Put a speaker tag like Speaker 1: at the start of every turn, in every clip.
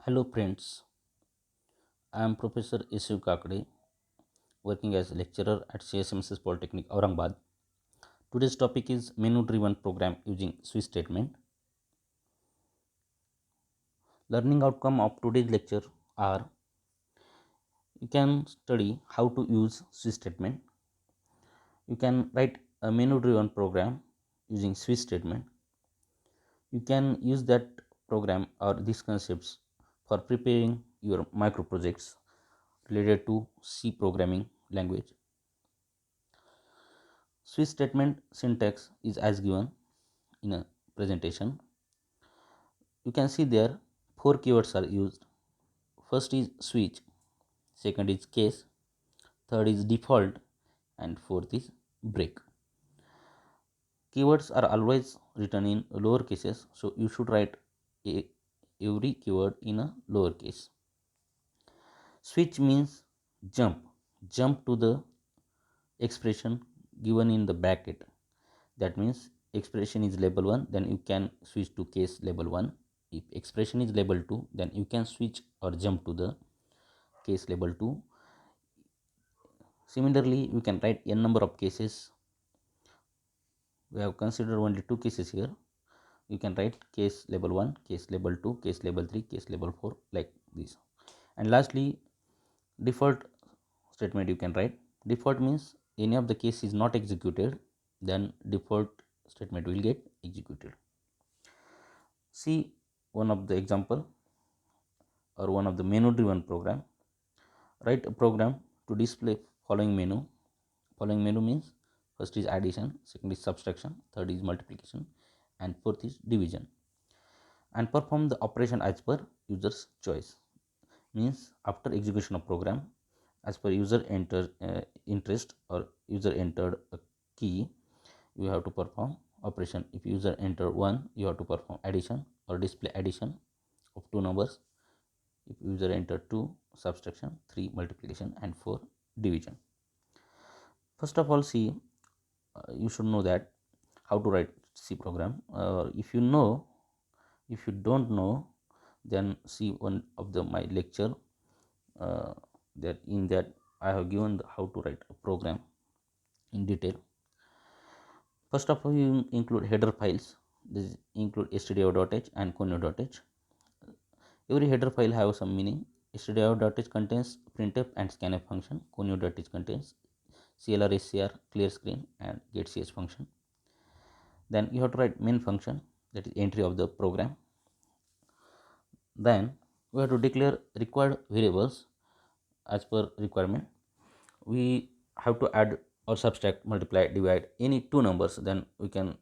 Speaker 1: Hello friends, I am Professor Yusuf Kakade, working as a lecturer at CSMSS Polytechnic Aurangabad. Today's topic is menu driven program using switch statement. Learning outcome of today's lecture are you can study how to use switch statement. You can write a menu driven program using switch statement. You can use that program or these concepts for preparing your micro projects related to C programming language. Switch statement syntax is as given in a presentation. You can see there four keywords are used. First is switch, second is case, third is default, and fourth is break. Keywords are always written in lower cases, so you should write every keyword in a lower case. Switch means jump to the expression given in the bracket. That means expression is label 1, then you can switch to case label 1. If expression is label 2, then you can switch or jump to the case label 2. Similarly, we can write n number of cases. We have considered only two cases here. You can write case label 1, case label 2, case label 3, case label 4, like this. And lastly, default statement you can write. Default means any of the case is not executed, then default statement will get executed. See one of the example or one of the menu driven program. Write a program to display following menu. Following menu means first is addition, second is subtraction, third is multiplication, and fourth is division. And perform the operation as per user's choice. Means after execution of program, as per user interest or user entered a key, you have to perform operation. If user enter 1, you have to perform addition or display addition of two numbers. If user enter 2, subtraction, 3, multiplication, and 4, division. First of all, see, you should know that how to write C program. If you don't know, then see one of the my lecture, uh, that in that I have given how to write a program in detail. First of all, you include header files. This include stdio.h and conio.h. Every header file have some meaning. stdio.h contains printf and scanf function. Conio.h contains clr, scr, clear screen, and getch function. Then you have to write main function, that is entry of the program. Then we have to declare required variables as per requirement. We have to add or subtract, multiply, divide any two numbers. Then we can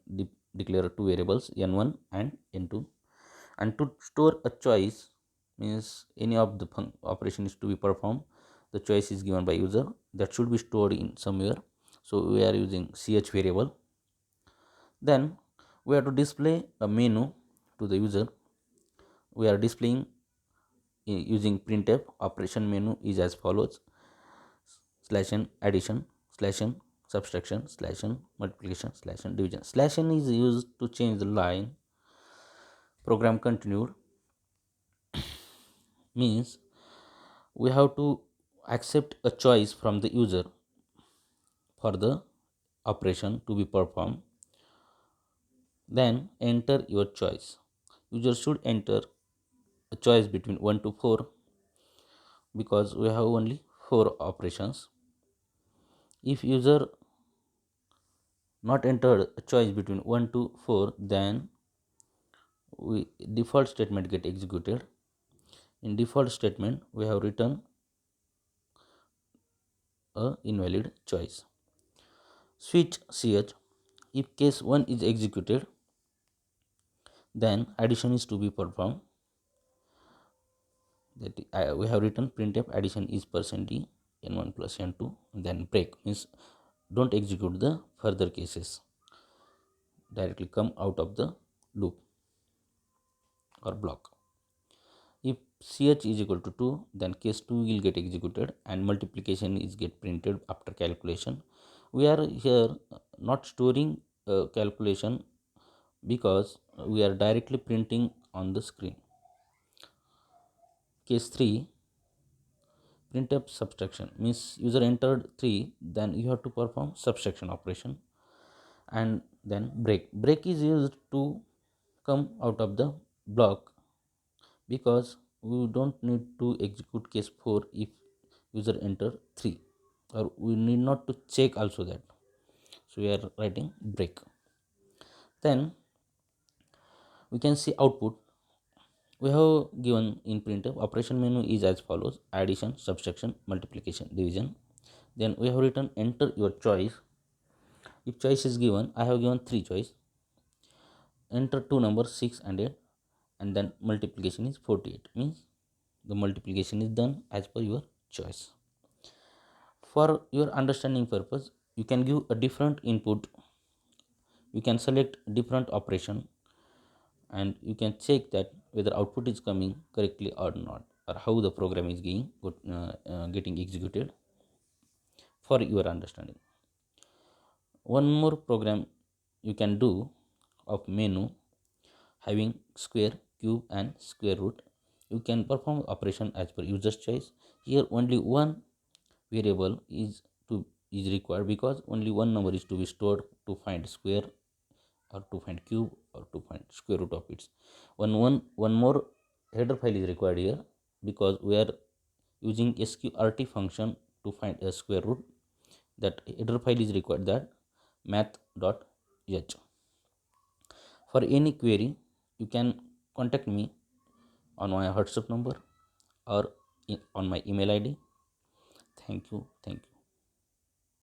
Speaker 1: declare two variables n1 and n2. And to store a choice means any of the operation is to be performed, the choice is given by user, that should be stored in somewhere. So we are using ch variable. Then we have to display a menu to the user. We are displaying using printf. Operation menu is as follows: slash n addition, slash n subtraction, slash n multiplication, slash n division. Slash n is used to change the line. Program continued means we have to accept a choice from the user for the operation to be performed. Then enter your choice. User should enter a choice between 1 to 4 because we have only 4 operations. If user not entered a choice between 1 to 4, then we default statement get executed. In default statement we have written a invalid choice. Switch ch. If case 1 is executed, then addition is to be performed. That we have written printf addition is %d n1 plus n2. Then break means don't execute the further cases, directly come out of the loop or block. If ch is equal to 2, then case 2 will get executed and multiplication is get printed after calculation. We are here not storing calculation because we are directly printing on the screen. case 3, printf subtraction means user entered 3, then you have to perform subtraction operation. And then break is used to come out of the block, because we don't need to execute case 4 if user enter 3, or we need not to check also that, so we are writing break. Then we can see output. We have given in printf operation menu is as follows: addition, subtraction, multiplication, division. Then we have written enter your choice. If choice is given, I have given 3 choice. Enter two numbers 6 and 8, and then multiplication is 48, means the multiplication is done as per your choice. For your understanding purpose, you can give a different input, you can select different operation, and you can check that whether output is coming correctly or not, or how the program is getting executed for your understanding. One more program you can do of menu having square, cube and square root. You can perform operation as per user's choice. Here only one variable is required, because only one number is to be stored to find square, or to find cube, or to find square root of its. One more header file is required here, because we are using sqrt function to find a square root. That header file is required, that math.h. For any query, you can contact me on my WhatsApp number or on my email ID. Thank you.